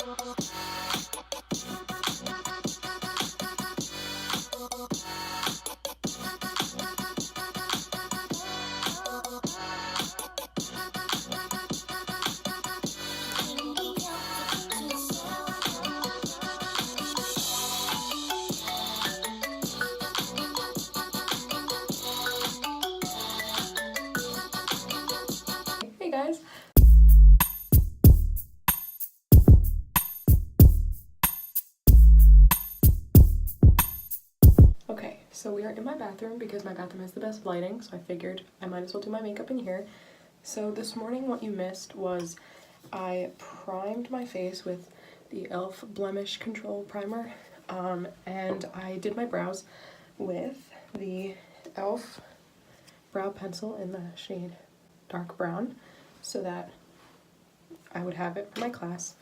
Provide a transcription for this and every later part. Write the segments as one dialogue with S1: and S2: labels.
S1: Hey guys. Okay, so we are in my bathroom because my bathroom has the best lighting, so I figured I might as well do my makeup in here. So this morning what you missed was I primed my face with the e.l.f. Blemish Control Primer, and I did my brows with the e.l.f. brow pencil in the shade dark brown so that I would have it for my class.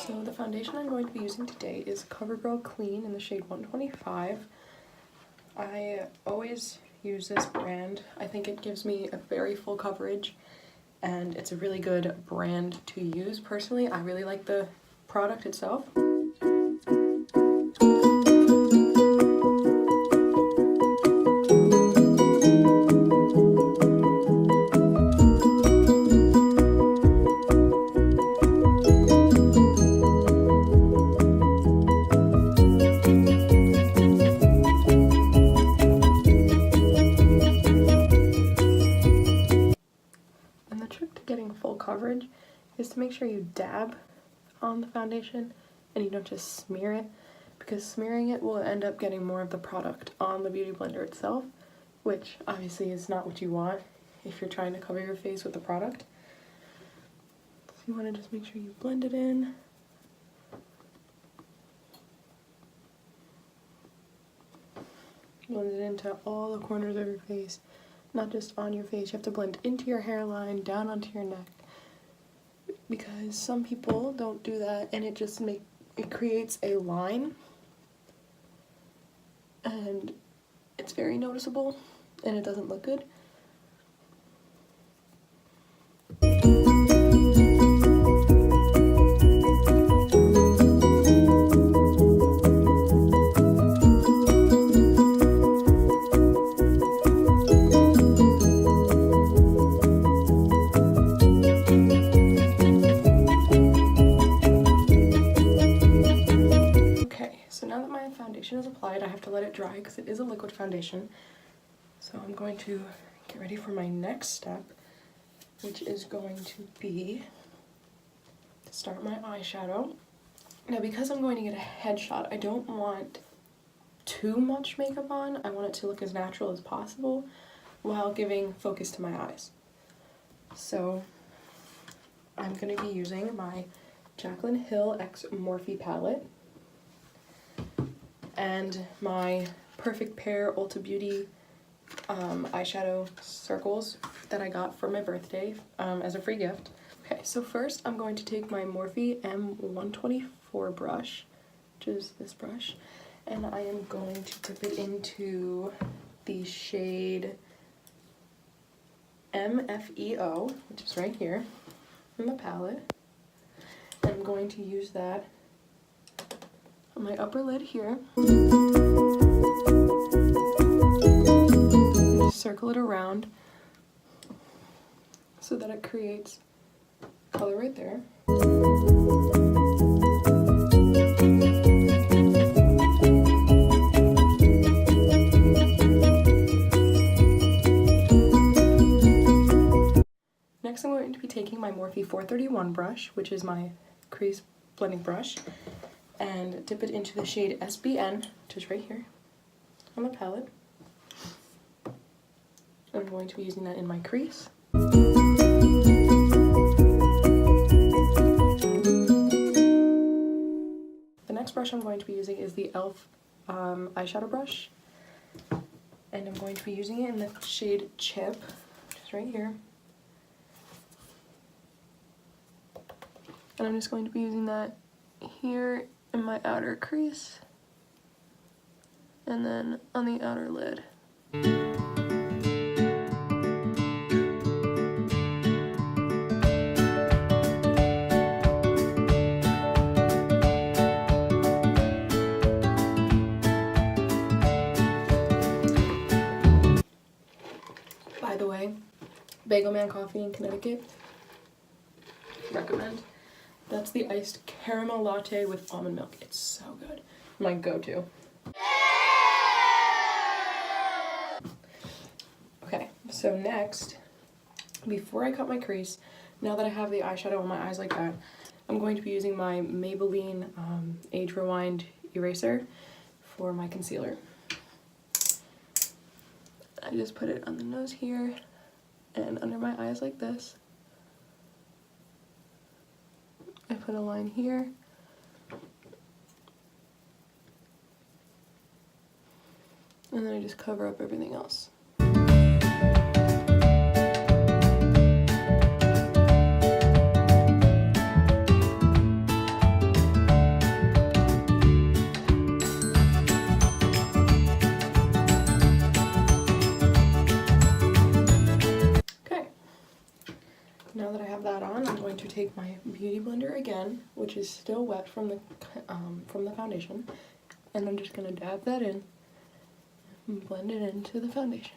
S1: So the foundation I'm going to be using today is CoverGirl Clean in the shade 125. I always use this brand. I think it gives me a very full coverage and it's a really good brand to use. Personally, I really like the product itself. Coverage is to make sure you dab on the foundation and you don't just smear it, because smearing it will end up getting more of the product on the beauty blender itself, which obviously is not what you want if you're trying to cover your face with the product. So you want to just make sure you blend it in. Blend it into all the corners of your face, not just on your face. You have to blend into your hairline, down onto your neck, because some people don't do that and it just creates a line and it's very noticeable and it doesn't look good. Is applied, I have to let it dry because it is a liquid foundation. So I'm going to get ready for my next step, which is going to be to start my eyeshadow. Now because I'm going to get a headshot, I don't want too much makeup on. I want it to look as natural as possible while giving focus to my eyes. So I'm going to be using my Jaclyn Hill X Morphe palette and my Perfect Pair Ulta Beauty eyeshadow circles that I got for my birthday as a free gift. Okay, so first I'm going to take my Morphe M124 brush, which is this brush, and I am going to dip it into the shade MFEO, which is right here in the palette. And I'm going to use that on my upper lid here. Just circle it around so that it creates color right there. Next I'm going to be taking my Morphe 431 brush, which is my crease blending brush, and dip it into the shade SBN, which is right here on the palette. I'm going to be using that in my crease. The next brush I'm going to be using is the e.l.f. eyeshadow brush, and I'm going to be using it in the shade Chip, which is right here. And I'm just going to be using that here in my outer crease and then on the outer lid. Bagel Man Coffee in Connecticut. Recommend. That's the iced caramel latte with almond milk. It's so good. My go-to. Okay, so next, before I cut my crease, now that I have the eyeshadow on my eyes like that, I'm going to be using my Maybelline Age Rewind eraser for my concealer. I just put it on the nose here and under my eyes like this. I put a line here. And then I just cover up everything else. Now that I have that on, I'm going to take my Beauty Blender again, which is still wet from the foundation, and I'm just going to dab that in and blend it into the foundation.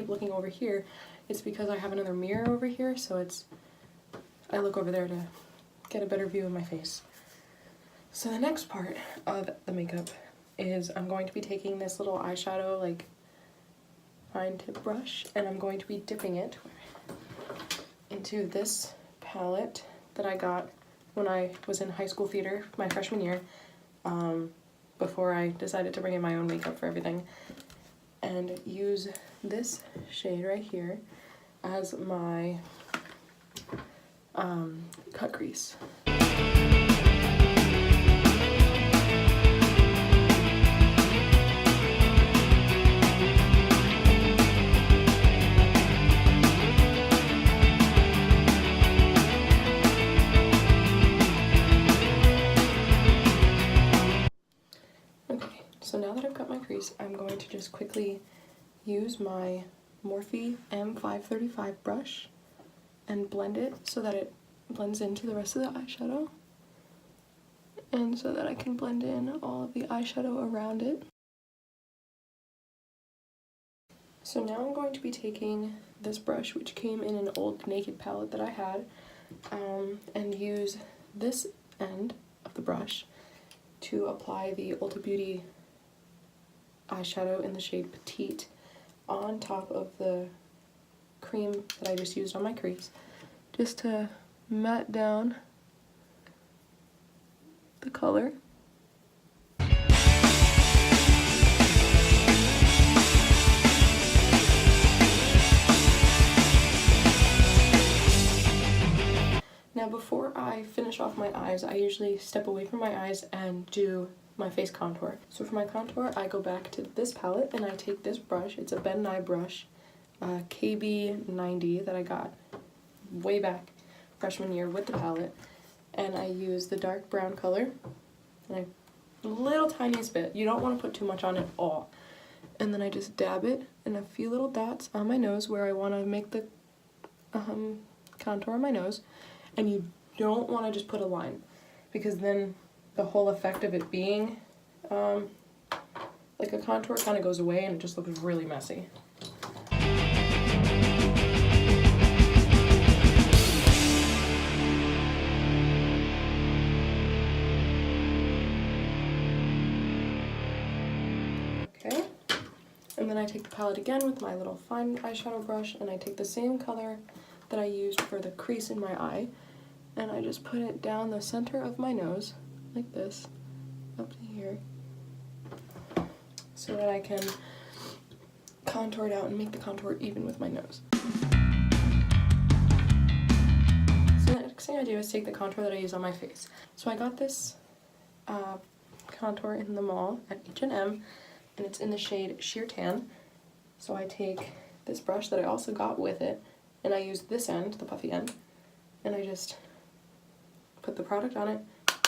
S1: Looking over here, it's because I have another mirror over here, so I look over there to get a better view of my face. So the next part of the makeup is I'm going to be taking this little eyeshadow like fine tip brush, and I'm going to be dipping it into this palette that I got when I was in high school theater my freshman year, before I decided to bring in my own makeup for everything, and use this shade right here as my cut crease. Okay, so now that I've cut my crease, I'm going to just quickly use my Morphe M535 brush and blend it so that it blends into the rest of the eyeshadow, and so that I can blend in all of the eyeshadow around it. So now I'm going to be taking this brush, which came in an old Naked palette that I had, and use this end of the brush to apply the Ulta Beauty eyeshadow in the shade Petite on top of the cream that I just used on my crease, just to matte down the color. Now before I finish off my eyes, I usually step away from my eyes and do my face contour. So for my contour, I go back to this palette and I take this brush. It's a Ben Nye brush, KB90, that I got way back freshman year with the palette, and I use the dark brown color, and a little tiniest bit. You don't want to put too much on at all. And then I just dab it in a few little dots on my nose where I want to make the contour on my nose, and you don't want to just put a line, because then the whole effect of it being like a contour kind of goes away and it just looks really messy. Okay, and then I take the palette again with my little fine eyeshadow brush, and I take the same color that I used for the crease in my eye, and I just put it down the center of my nose like this, up to here, so that I can contour it out and make the contour even with my nose. So the next thing I do is take the contour that I use on my face. So I got this contour in the mall at H&M, and it's in the shade Sheer Tan. So I take this brush that I also got with it, and I use this end, the puffy end, and I just put the product on it,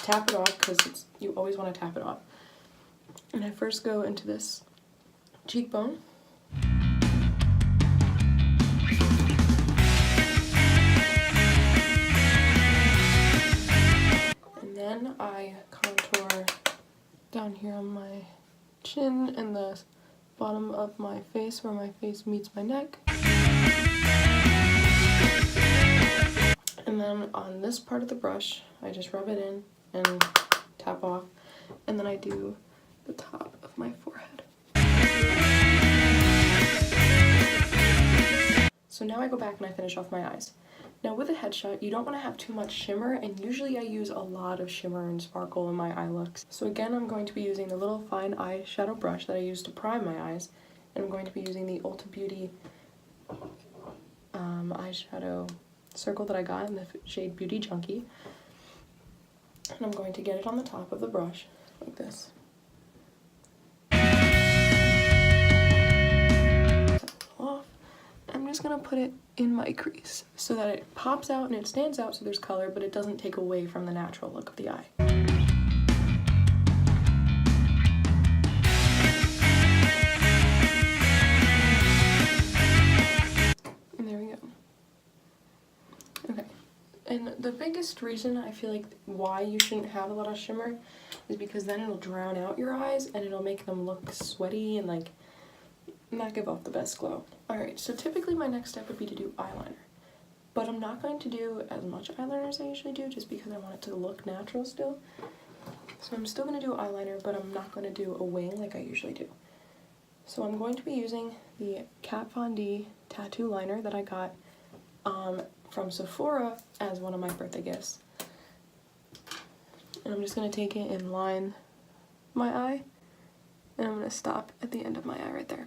S1: tap it off because you always want to tap it off. And I first go into this cheekbone. And then I contour down here on my chin and the bottom of my face where my face meets my neck. And then on this part of the brush, I just rub it in and tap off. And then I do the top of my forehead. So now I go back and I finish off my eyes. Now with a headshot, you don't want to have too much shimmer, and usually I use a lot of shimmer and sparkle in my eye looks. So again, I'm going to be using the little fine eyeshadow brush that I use to prime my eyes, and I'm going to be using the Ulta Beauty eyeshadow circle that I got in the shade Beauty Junkie. And I'm going to get it on the top of the brush, like this. Off. I'm just going to put it in my crease so that it pops out and it stands out so there's color, but it doesn't take away from the natural look of the eye. And there we go. Okay. And the biggest reason I feel like why you shouldn't have a lot of shimmer is because then it'll drown out your eyes and it'll make them look sweaty and like not give off the best glow. Alright, so typically my next step would be to do eyeliner. But I'm not going to do as much eyeliner as I usually do just because I want it to look natural still. So I'm still going to do eyeliner, but I'm not going to do a wing like I usually do. So I'm going to be using the Kat Von D tattoo liner that I got from Sephora as one of my birthday gifts. And I'm just going to take it and line my eye, and I'm going to stop at the end of my eye right there.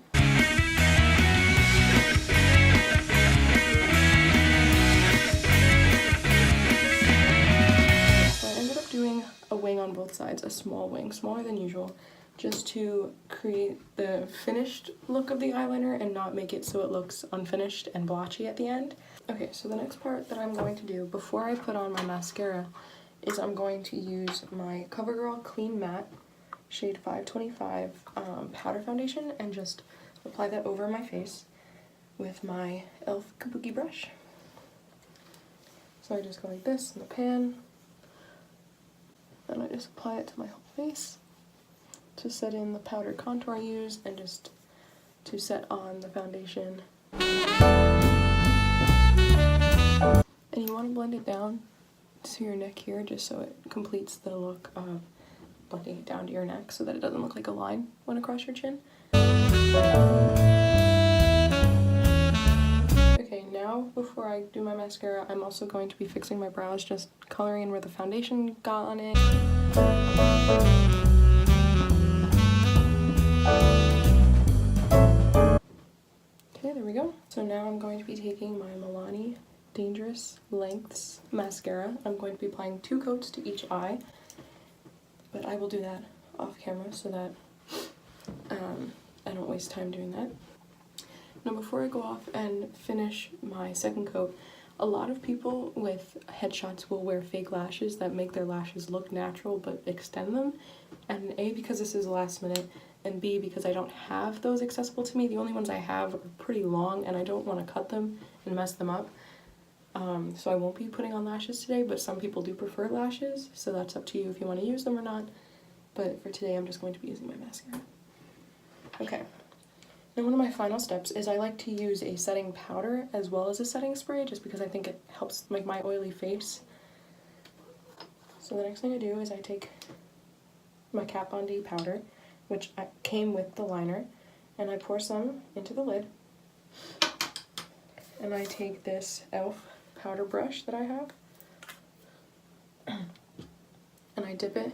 S1: So I ended up doing a wing on both sides, a small wing, smaller than usual, just to create the finished look of the eyeliner and not make it so it looks unfinished and blotchy at the end. Okay, so the next part that I'm going to do before I put on my mascara is I'm going to use my CoverGirl Clean Matte shade 525 powder foundation and just apply that over my face with my e.l.f. Kabuki brush. So I just go like this in the pan, and I just apply it to my whole face to set in the powder contour I use and just to set on the foundation. And you want to blend it down to your neck here just so it completes the look of blending it down to your neck so that it doesn't look like a line went across your chin. Okay, now before I do my mascara, I'm also going to be fixing my brows, just coloring in where the foundation got on it. Okay, there we go. So now I'm going to be taking my Milani Dangerous Lengths mascara. I'm going to be applying 2 coats to each eye, but I will do that off camera so that I don't waste time doing that. Now before I go off and finish my second coat, a lot of people with headshots will wear fake lashes that make their lashes look natural but extend them, and A, because this is last minute, and B, because I don't have those accessible to me. The only ones I have are pretty long and I don't want to cut them and mess them up. So I won't be putting on lashes today, but some people do prefer lashes, so that's up to you if you want to use them or not. But for today, I'm just going to be using my mascara. Okay. Now one of my final steps is I like to use a setting powder as well as a setting spray, just because I think it helps make my oily face. So the next thing I do is I take my Kat Von D powder, which came with the liner, and I pour some into the lid. And I take this e.l.f. powder brush that I have, and I dip it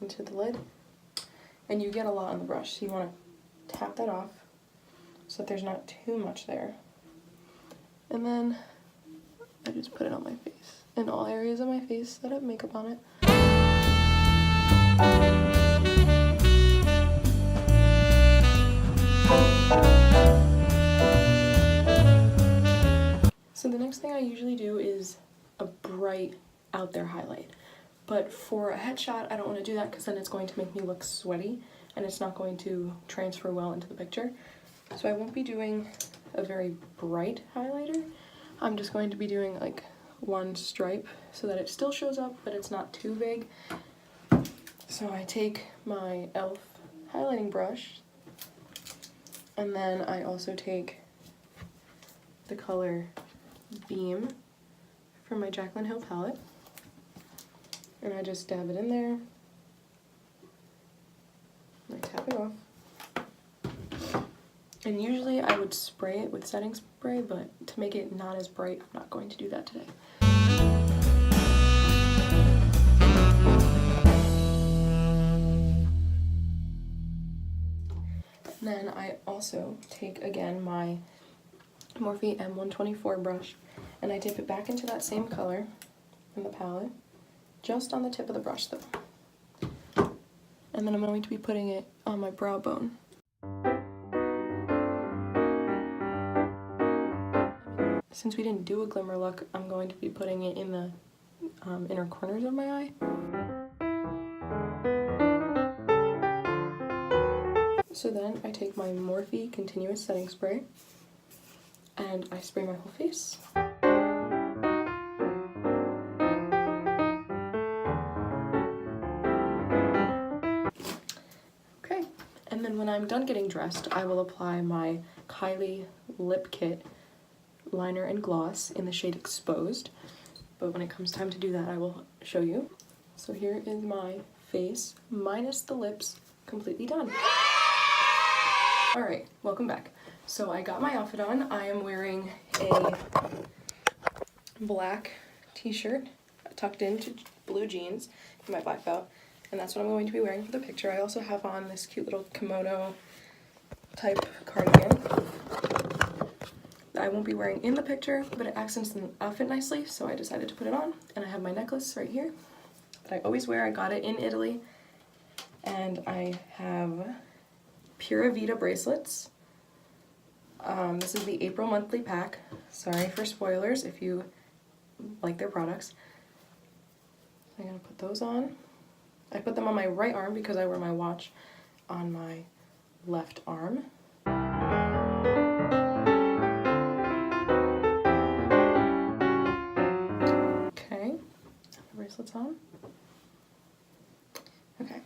S1: into the lid. And you get a lot on the brush, so you want to tap that off so that there's not too much there. And then I just put it on my face, in all areas of my face that have makeup on it. So the next thing I usually do is a bright out there highlight. But for a headshot, I don't want to do that because then it's going to make me look sweaty and it's not going to transfer well into the picture. So I won't be doing a very bright highlighter. I'm just going to be doing like one stripe so that it still shows up, but it's not too big. So I take my e.l.f. highlighting brush, and then I also take the color Beam from my Jaclyn Hill palette, and I just dab it in there, and I tap it off. And usually I would spray it with setting spray, but to make it not as bright, I'm not going to do that today. And then I also take, again, my Morphe M124 brush, and I dip it back into that same color in the palette, just on the tip of the brush though. And then I'm going to be putting it on my brow bone. Since we didn't do a glimmer look, I'm going to be putting it in the inner corners of my eye. So then I take my Morphe Continuous Setting Spray and I spray my whole face. Okay, and then when I'm done getting dressed, I will apply my Kylie Lip Kit liner and gloss in the shade Exposed, but when it comes time to do that I will show you. So here is my face minus the lips completely done. Alright, welcome back. So I got my outfit on. I am wearing a black t-shirt tucked into blue jeans and my black belt, and that's what I'm going to be wearing for the picture. I also have on this cute little kimono type cardigan that I won't be wearing in the picture, but it accents the outfit nicely, so I decided to put it on. And I have my necklace right here that I always wear. I got it in Italy. And I have Pura Vida bracelets. This is the April monthly pack. Sorry for spoilers if you like their products. I'm gonna put those on. I put them on my right arm because I wear my watch on my left arm. Bracelets on. Okay,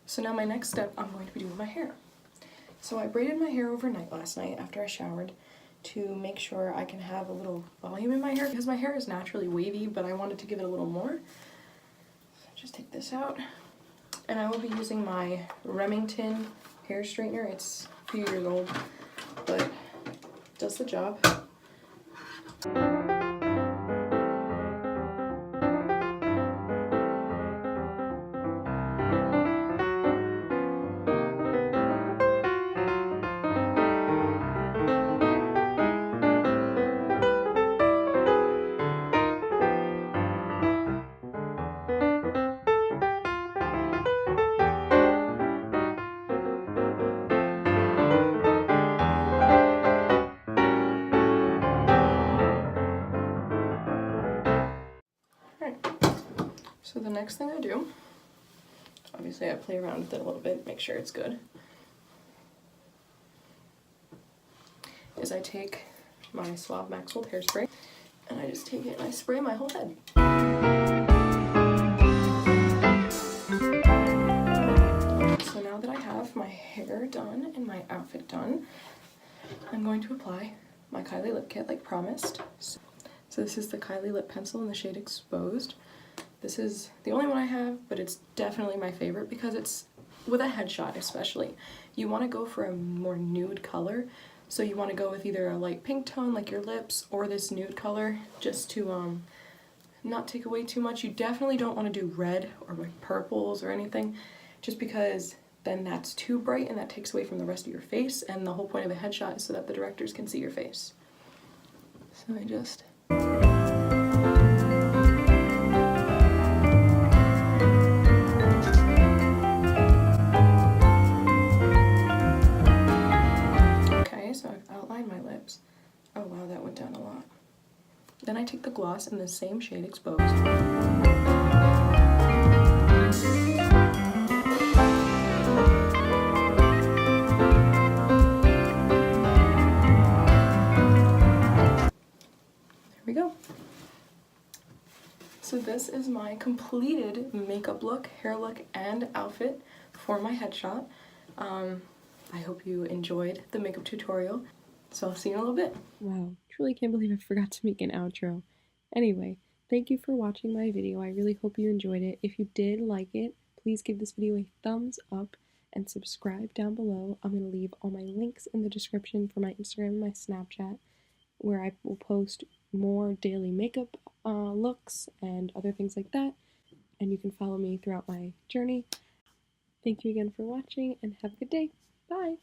S1: so now my next step, I'm going to be doing my hair. So I braided my hair overnight last night after I showered to make sure I can have a little volume in my hair because my hair is naturally wavy, but I wanted to give it a little more. So just take this out, and I will be using my Remington hair straightener. It's a few years old, but it does the job. So the next thing I do, obviously I play around with it a little bit, make sure it's good, is I take my Suave Maxwell hairspray and I just take it and I spray my whole head. So now that I have my hair done and my outfit done, I'm going to apply my Kylie Lip Kit like promised. So this is the Kylie Lip Pencil in the shade Exposed. This is the only one I have, but it's definitely my favorite because it's, with a headshot especially, you want to go for a more nude color. So you want to go with either a light pink tone like your lips or this nude color just to not take away too much. You definitely don't want to do red or like purples or anything just because then that's too bright and that takes away from the rest of your face, and the whole point of a headshot is so that the directors can see your face. So I just... So I've outlined my lips. Oh wow, that went down a lot. Then I take the gloss in the same shade Exposed. this is my completed makeup look, hair look, and outfit for my headshot. I hope you enjoyed the makeup tutorial, so I'll see you in a little bit. Wow, truly can't believe I forgot to make an outro. Anyway, thank you for watching my video. I really hope you enjoyed it. If you did like it, please give this video a thumbs up and subscribe down below. I'm going to leave all my links in the description for my Instagram and my Snapchat, where I will post more daily makeup looks and other things like that, and you can follow me throughout my journey. Thank you again for watching, and have a good day. Bye!